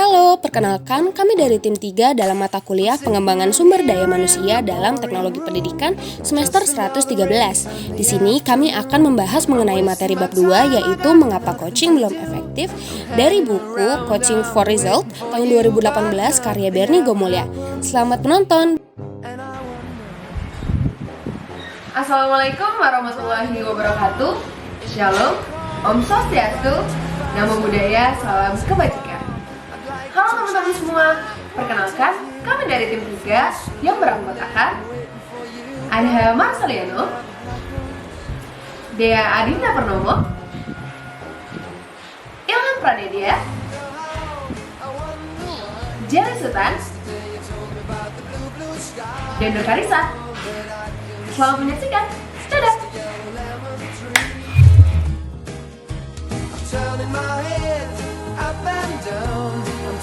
Halo, perkenalkan kami dari tim 3 dalam mata kuliah Pengembangan Sumber Daya Manusia dalam Teknologi Pendidikan semester 113. Di sini kami akan membahas mengenai materi bab 2 yaitu mengapa coaching belum efektif dari buku Coaching for Result tahun 2018 karya Bernie Gomulya. Selamat menonton. Assalamualaikum warahmatullahi wabarakatuh. Shalom, Om Swastiastu, Namo Buddhaya, Salam Kebajikan. Halo teman-teman semua, perkenalkan kami dari tim 3 yang beranggotakan ada Marceliano, Dea Adinda Purnomo, Ilham Pranedia, Jerry Sutan, dan Nur Karisa. Selamat menyaksikan. Dadah. Turning my head up and down.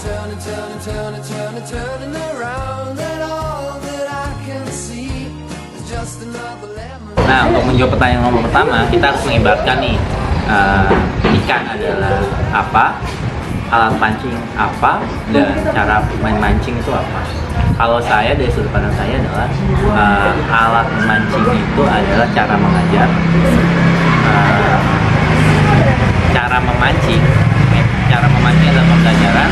I'm turning around. And all that I can see is just another lemon. Nah, untuk menjawab pertanyaan nomor pertama, kita harus mengibaratkan nih ikan adalah apa, alat pancing apa, dan cara memancing itu apa. Kalau saya dari sudut pandang saya adalah alat memancing itu adalah cara mengajar, cara memancing adalah pembelajaran,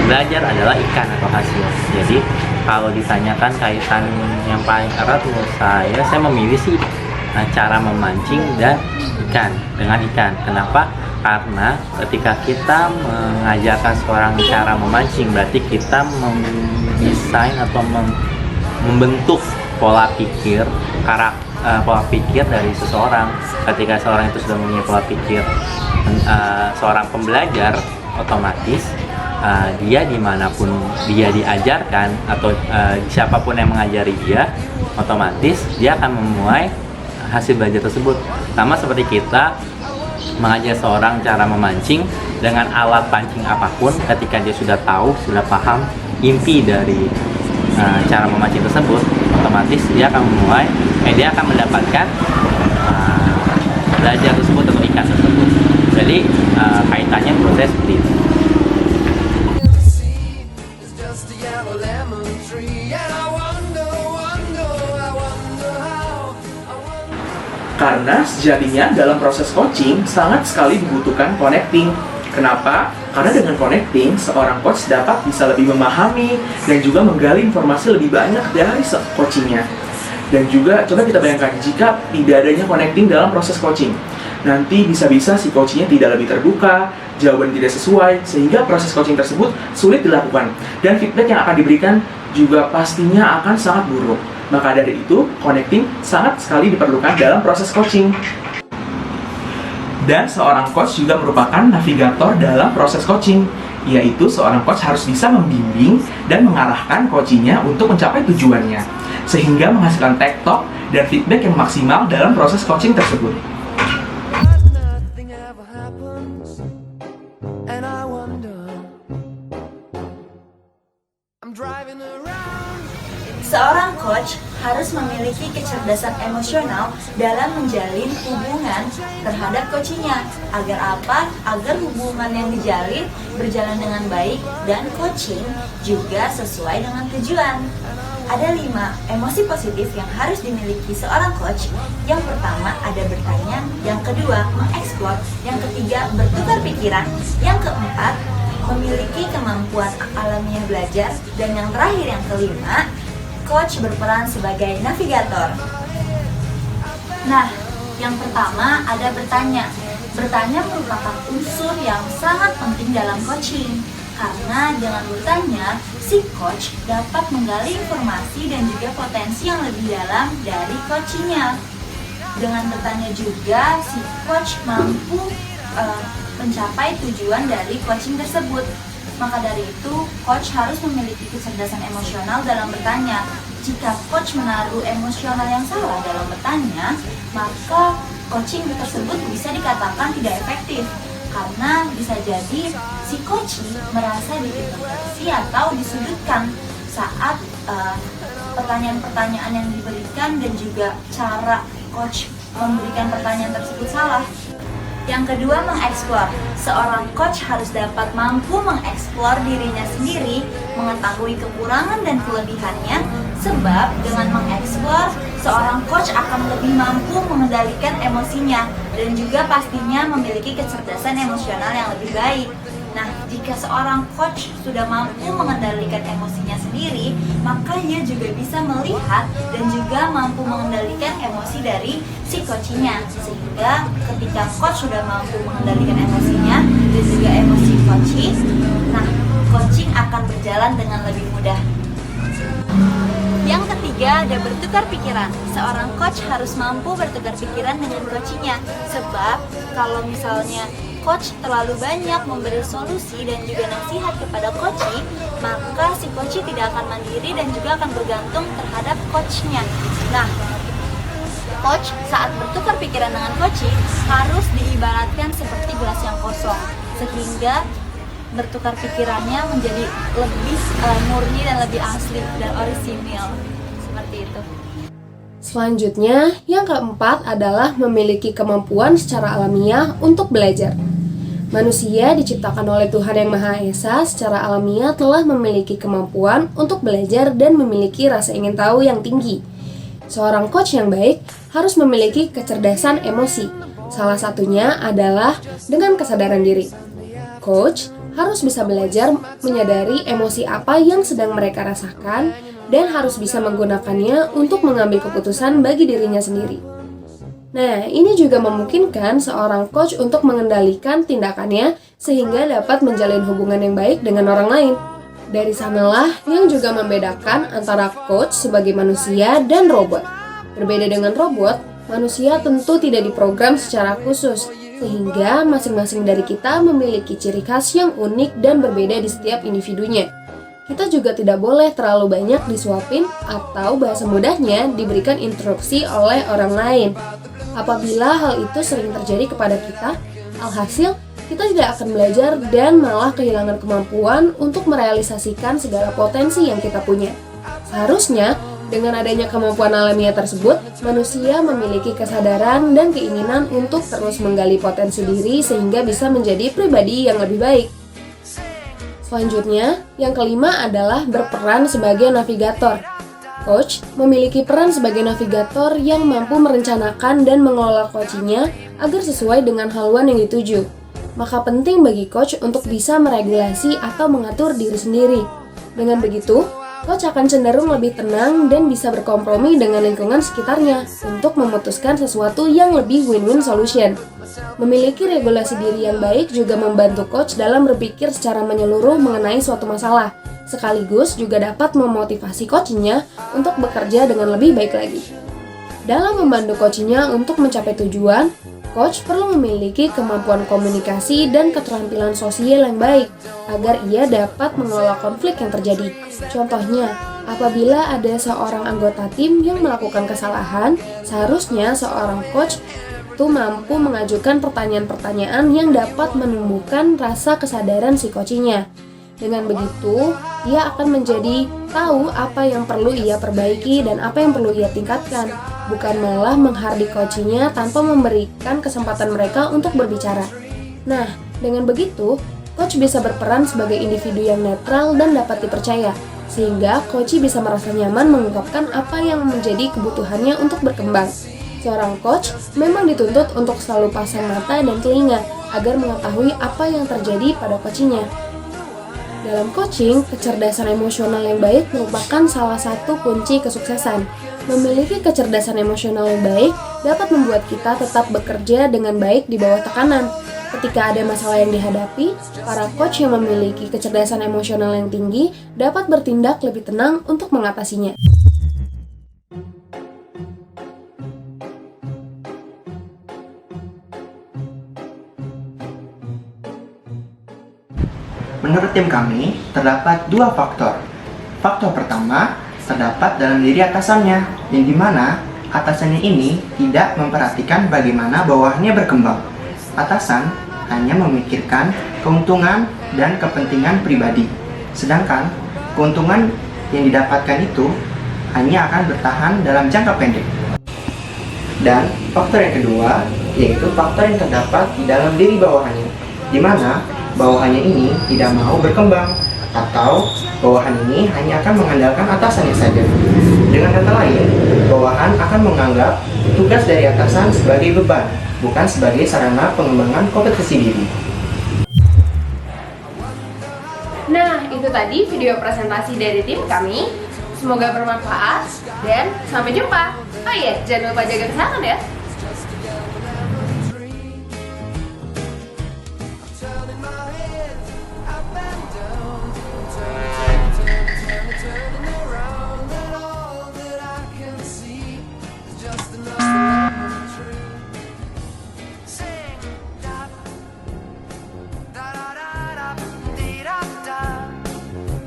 belajar adalah ikan atau hasil. Jadi kalau ditanyakan kaitan yang paling erat menurut saya memilih sih cara memancing dan dengan ikan. Kenapa? Karena ketika kita mengajarkan seorang cara memancing, berarti kita mendesain atau membentuk pola pikir dari seseorang. Ketika seorang itu sudah mempunyai pola pikir seorang pembelajar, otomatis dia dimanapun dia diajarkan atau siapapun yang mengajari dia, otomatis dia akan menuai hasil belajar tersebut. Sama seperti kita mengajar seorang cara memancing dengan alat pancing apapun, ketika dia sudah tahu, sudah paham inti dari cara memancing tersebut, otomatis dia akan mendapatkan belajar tersebut atau ikan tersebut. Jadi kaitannya proses seperti itu. Karena sejatinya dalam proses coaching sangat sekali dibutuhkan connecting. Kenapa? Karena dengan connecting, seorang coach dapat bisa lebih memahami dan juga menggali informasi lebih banyak dari coachingnya. Dan juga coba kita bayangkan jika tidak adanya connecting dalam proses coaching, nanti bisa-bisa si coachingnya tidak lebih terbuka, jawaban tidak sesuai, sehingga proses coaching tersebut sulit dilakukan. Dan feedback yang akan diberikan juga pastinya akan sangat buruk. Maka dari itu, connecting sangat sekali diperlukan dalam proses coaching. Dan seorang coach juga merupakan navigator dalam proses coaching, yaitu seorang coach harus bisa membimbing dan mengarahkan coachingnya untuk mencapai tujuannya, sehingga menghasilkan tektok dan feedback yang maksimal dalam proses coaching tersebut. Seorang coach harus memiliki kecerdasan emosional dalam menjalin hubungan terhadap coachingnya. Agar apa? Agar hubungan yang dijalin berjalan dengan baik dan coaching juga sesuai dengan tujuan. Ada 5 emosi positif yang harus dimiliki seorang coach. Yang pertama ada bertanya, yang kedua mengeksplor, yang ketiga bertukar pikiran, yang keempat memiliki kemampuan alamiah belajar, dan yang terakhir yang kelima, coach berperan sebagai navigator. Nah, yang pertama ada bertanya. Bertanya merupakan unsur yang sangat penting dalam coaching. Karena dengan bertanya, si coach dapat menggali informasi dan juga potensi yang lebih dalam dari coachingnya. Dengan bertanya juga, si coach mampu mencapai tujuan dari coaching tersebut. Maka dari itu, coach harus memiliki kecerdasan emosional dalam bertanya. Jika coach menaruh emosional yang salah dalam bertanya, maka coaching tersebut bisa dikatakan tidak efektif. Karena bisa jadi si coach merasa diintervensi atau disudutkan saat pertanyaan-pertanyaan yang diberikan dan juga cara coach memberikan pertanyaan tersebut salah. Yang kedua, mengeksplor. Seorang coach harus dapat mampu mengeksplor dirinya sendiri, mengetahui kekurangan dan kelebihannya, sebab dengan mengeksplor, seorang coach akan lebih mampu mengendalikan emosinya dan juga pastinya memiliki kecerdasan emosional yang lebih baik. Nah, jika seorang coach sudah mampu mengendalikan emosinya sendiri, maka ia juga bisa melihat dan juga mampu mengendalikan emosi dari si coachnya. Sehingga ketika coach sudah mampu mengendalikan emosinya dan juga emosi coaching, nah coaching akan berjalan dengan lebih mudah. Yang ketiga, ada bertukar pikiran. Seorang coach harus mampu bertukar pikiran dengan coachnya. Sebab kalau misalnya coach terlalu banyak memberi solusi dan juga nasihat kepada coach, maka si coach tidak akan mandiri dan juga akan bergantung terhadap coachnya. Nah, coach saat bertukar pikiran dengan coach harus diibaratkan seperti gelas yang kosong, sehingga bertukar pikirannya menjadi lebih murni dan lebih asli dan orisinil, seperti itu. Selanjutnya, yang keempat adalah memiliki kemampuan secara alamiah untuk belajar. Manusia diciptakan oleh Tuhan Yang Maha Esa secara alamiah telah memiliki kemampuan untuk belajar dan memiliki rasa ingin tahu yang tinggi. Seorang coach yang baik harus memiliki kecerdasan emosi. Salah satunya adalah dengan kesadaran diri. Coach harus bisa belajar menyadari emosi apa yang sedang mereka rasakan dan harus bisa menggunakannya untuk mengambil keputusan bagi dirinya sendiri. Nah, ini juga memungkinkan seorang coach untuk mengendalikan tindakannya sehingga dapat menjalin hubungan yang baik dengan orang lain. Dari sanalah yang juga membedakan antara coach sebagai manusia dan robot. Berbeda dengan robot, manusia tentu tidak diprogram secara khusus, sehingga masing-masing dari kita memiliki ciri khas yang unik dan berbeda di setiap individunya. Kita juga tidak boleh terlalu banyak disuapin atau bahasa mudahnya diberikan instruksi oleh orang lain. Apabila hal itu sering terjadi kepada kita, alhasil kita tidak akan belajar dan malah kehilangan kemampuan untuk merealisasikan segala potensi yang kita punya. Seharusnya, dengan adanya kemampuan alamiah tersebut, manusia memiliki kesadaran dan keinginan untuk terus menggali potensi diri sehingga bisa menjadi pribadi yang lebih baik. Selanjutnya, yang kelima adalah berperan sebagai navigator. Coach memiliki peran sebagai navigator yang mampu merencanakan dan mengelola coachingnya agar sesuai dengan haluan yang dituju. Maka penting bagi coach untuk bisa meregulasi atau mengatur diri sendiri. Dengan begitu, coach akan cenderung lebih tenang dan bisa berkompromi dengan lingkungan sekitarnya untuk memutuskan sesuatu yang lebih win-win solution. Memiliki regulasi diri yang baik juga membantu coach dalam berpikir secara menyeluruh mengenai suatu masalah, sekaligus juga dapat memotivasi coachnya untuk bekerja dengan lebih baik lagi. Dalam membantu coachnya untuk mencapai tujuan, coach perlu memiliki kemampuan komunikasi dan keterampilan sosial yang baik agar ia dapat mengelola konflik yang terjadi. Contohnya, apabila ada seorang anggota tim yang melakukan kesalahan, seharusnya seorang coach itu mampu mengajukan pertanyaan-pertanyaan yang dapat menumbuhkan rasa kesadaran si coachnya. Dengan begitu, ia akan menjadi tahu apa yang perlu ia perbaiki dan apa yang perlu ia tingkatkan, bukan malah menghardik coachnya tanpa memberikan kesempatan mereka untuk berbicara. Nah, dengan begitu, coach bisa berperan sebagai individu yang netral dan dapat dipercaya, sehingga coach bisa merasa nyaman mengungkapkan apa yang menjadi kebutuhannya untuk berkembang. Seorang coach memang dituntut untuk selalu pasang mata dan telinga agar mengetahui apa yang terjadi pada coachnya. Dalam coaching, kecerdasan emosional yang baik merupakan salah satu kunci kesuksesan. Memiliki kecerdasan emosional yang baik dapat membuat kita tetap bekerja dengan baik di bawah tekanan. Ketika ada masalah yang dihadapi, para coach yang memiliki kecerdasan emosional yang tinggi dapat bertindak lebih tenang untuk mengatasinya. Menurut tim kami, terdapat dua faktor. Faktor pertama terdapat dalam diri atasannya, yang dimana atasannya ini tidak memperhatikan bagaimana bawahannya berkembang. Atasan hanya memikirkan keuntungan dan kepentingan pribadi, sedangkan keuntungan yang didapatkan itu hanya akan bertahan dalam jangka pendek. Dan faktor yang kedua yaitu faktor yang terdapat di dalam diri bawahannya, di mana bawahannya ini tidak mau berkembang, atau bawahan ini hanya akan mengandalkan atasannya saja. Dengan kata lain, bawahan akan menganggap tugas dari atasan sebagai beban, bukan sebagai sarana pengembangan kompetensi diri. Nah, itu tadi video presentasi dari tim kami. Semoga bermanfaat dan sampai jumpa. Oh iya, jangan lupa jaga kesehatan ya. Turning my head up and down, turning around, and all that I can see is just another lemon tree. Sing da da da da da dee da da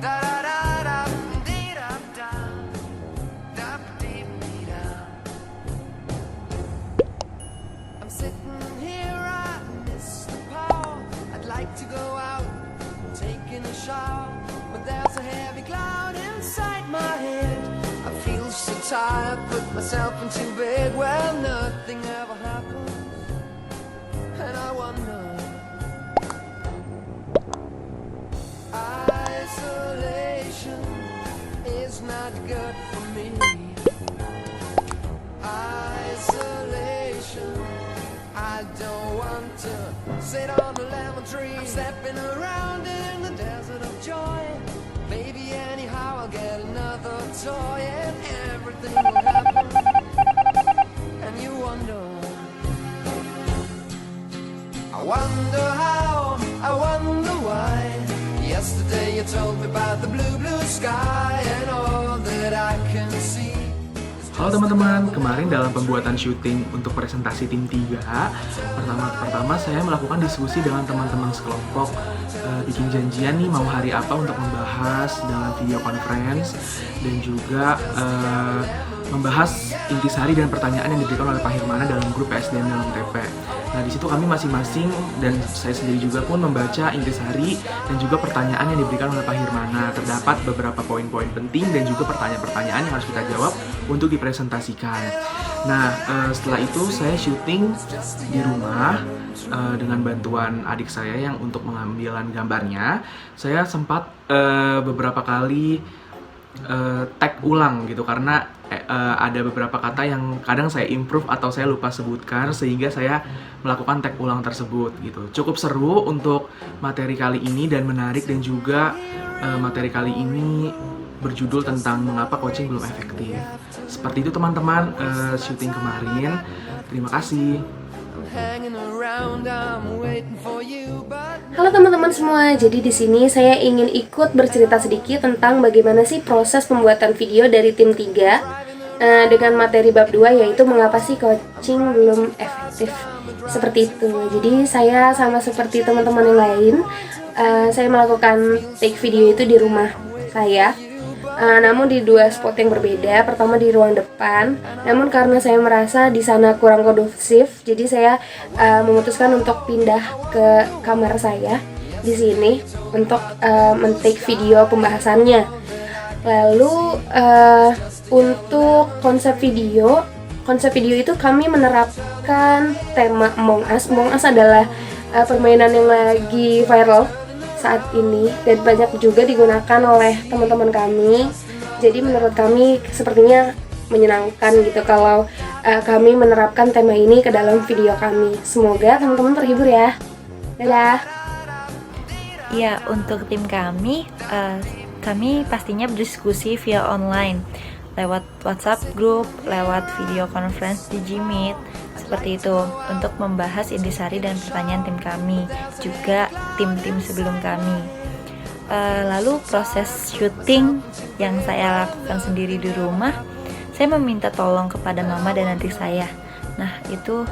da da da dee da da da dee dee da. I'm sitting here, I miss the power. I'd like to go out, taking a shower, but there's a heavy cloud inside my head. I feel so tired, put myself into bed. Well, nothing ever happens, and I wonder. Isolation is not good for me. Isolation, I don't want to sit on a lemon tree. I'm stepping around in the desert of joy. Maybe anyhow I'll get another toy and everything will happen. And you wonder, I wonder how, I wonder why. Yesterday you told me about the blue, blue sky and all that I can see. Halo teman-teman, kemarin dalam pembuatan syuting untuk presentasi tim 3, pertama saya melakukan diskusi dengan teman-teman sekelompok, bikin janjian nih mau hari apa untuk membahas dalam video conference, dan juga membahas intisari dan pertanyaan yang diberikan oleh Pak Hirmana dalam grup PSDM dalam TP. Nah, di situ kami masing-masing dan saya sendiri juga pun membaca intisari dan juga pertanyaan yang diberikan oleh Pak Hirmana. Terdapat beberapa poin-poin penting dan juga pertanyaan-pertanyaan yang harus kita jawab untuk dipresentasikan. Nah, setelah itu saya syuting di rumah dengan bantuan adik saya yang untuk pengambilan gambarnya. Saya sempat beberapa kali tag ulang gitu karena ada beberapa kata yang kadang saya improve atau saya lupa sebutkan, sehingga saya melakukan tag ulang tersebut gitu. Cukup seru untuk materi kali ini dan menarik, dan juga materi kali ini berjudul tentang mengapa coaching belum efektif. Seperti itu teman-teman, syuting kemarin. Terima kasih. Halo teman-teman semua, jadi di sini saya ingin ikut bercerita sedikit tentang bagaimana sih proses pembuatan video dari tim 3 dengan materi bab 2, yaitu mengapa sih coaching belum efektif. Seperti itu. Jadi saya sama seperti teman-teman yang lain, saya melakukan take video itu di rumah saya. Namun di dua spot yang berbeda. Pertama di ruang depan. Namun karena saya merasa di sana kurang kondusif, jadi saya memutuskan untuk pindah ke kamar saya di sini untuk men-take video pembahasannya. Lalu untuk konsep video itu kami menerapkan tema Among Us. Among Us adalah permainan yang lagi viral saat ini dan banyak juga digunakan oleh teman-teman kami. Jadi menurut kami sepertinya menyenangkan gitu kalau kami menerapkan tema ini ke dalam video kami. Semoga teman-teman terhibur ya. Dadah. Ya, untuk tim kami pastinya berdiskusi via online lewat WhatsApp group, lewat video conference di Gmeet, seperti itu, untuk membahas intisari dan pertanyaan tim kami, juga tim-tim sebelum kami. Lalu proses syuting yang saya lakukan sendiri di rumah, saya meminta tolong kepada mama dan adik saya. Nah, itu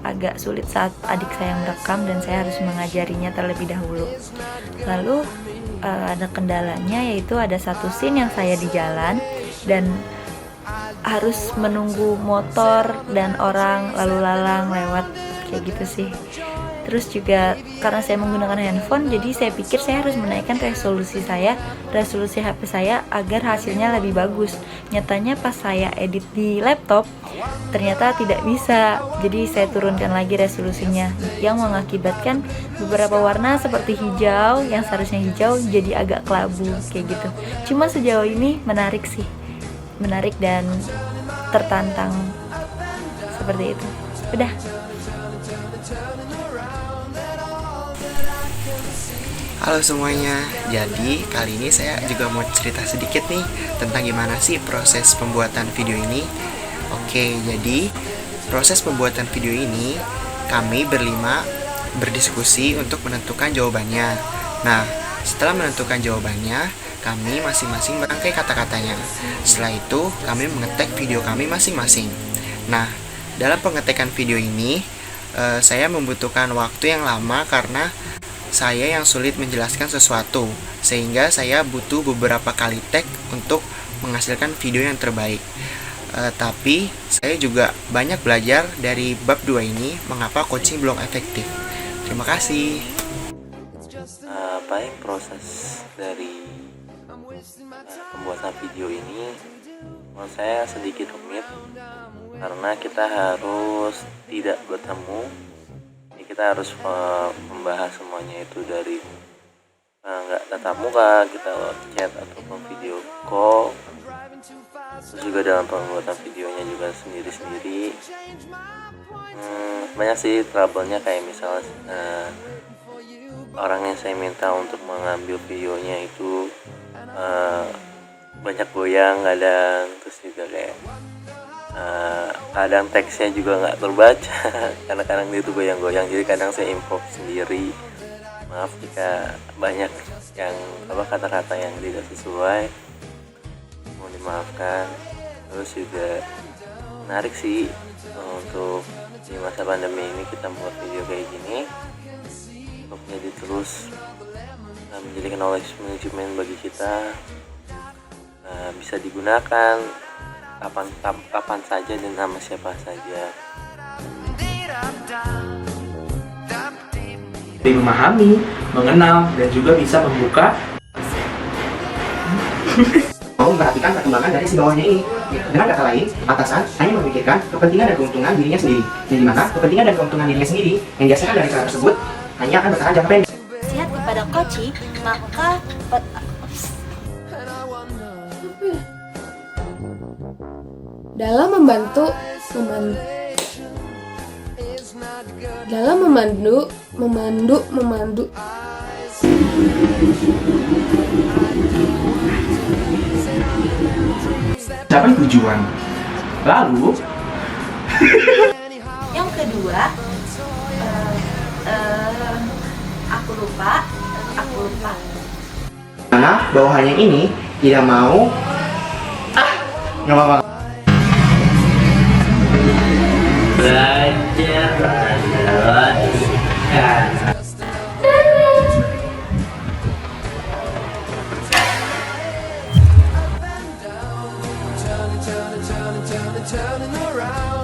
agak sulit saat adik saya merekam dan saya harus mengajarinya terlebih dahulu. Lalu ada kendalanya, yaitu ada satu scene yang saya di jalan dan harus menunggu motor dan orang lalu lalang lewat, kayak gitu sih. Terus juga karena saya menggunakan handphone, jadi saya pikir saya harus menaikkan resolusi HP saya agar hasilnya lebih bagus. Nyatanya pas saya edit di laptop, ternyata tidak bisa. Jadi saya turunkan lagi resolusinya, yang mengakibatkan beberapa warna seperti hijau, yang seharusnya hijau jadi agak kelabu kayak gitu. Cuma sejauh ini menarik sih, menarik dan tertantang seperti itu. Udah. Halo semuanya, jadi kali ini saya juga mau cerita sedikit nih tentang gimana sih proses pembuatan video ini. Oke, jadi proses pembuatan video ini kami berlima berdiskusi untuk menentukan jawabannya. Nah, setelah menentukan jawabannya, kami masing-masing merangkai kata-katanya. Setelah itu, kami mengetek video kami masing-masing. Nah, dalam pengetikan video ini, saya membutuhkan waktu yang lama karena saya yang sulit menjelaskan sesuatu, sehingga saya butuh beberapa kali tag untuk menghasilkan video yang terbaik. Tapi saya juga banyak belajar dari bab 2 ini, mengapa coaching belum efektif. Terima kasih. Baik, proses dari pembuatan video ini menurut saya sedikit rumit karena kita harus tidak bertemu. Kita harus membahas semuanya itu dari nggak tatap muka, kita chat ataupun video call. Terus juga dalam pembuatan videonya juga sendiri-sendiri. Banyak sih trouble-nya, kayak misalnya orang yang saya minta untuk mengambil videonya itu banyak goyang kadang, terus juga kayak kadang teksnya juga nggak terbaca karena kadang dia tuh goyang-goyang, jadi kadang saya improv sendiri. Maaf jika banyak yang kata-kata yang tidak sesuai, mohon dimaafkan. Terus juga menarik sih untuk di masa pandemi ini kita buat video kayak gini untuk menjadi terus menjadi knowledge management bagi kita, bisa digunakan kapan saja dan nama siapa saja. Memahami, mengenal, dan juga bisa membuka Mau memperhatikan perkembangan dari si bawahnya ini. Dengan kata lain, atasan hanya memikirkan kepentingan dan keuntungan dirinya sendiri, yang dimana kepentingan dan keuntungan dirinya sendiri yang dihasilkan dari cara tersebut hanya akan bertahan jangka pendek. Nasihat kepada coaching, maka Dalam memandu capai tujuan. Lalu yang kedua, aku lupa. Karena bawahannya ini tidak mau nggak apa-apa. Belajar adalah ikan. Turning around.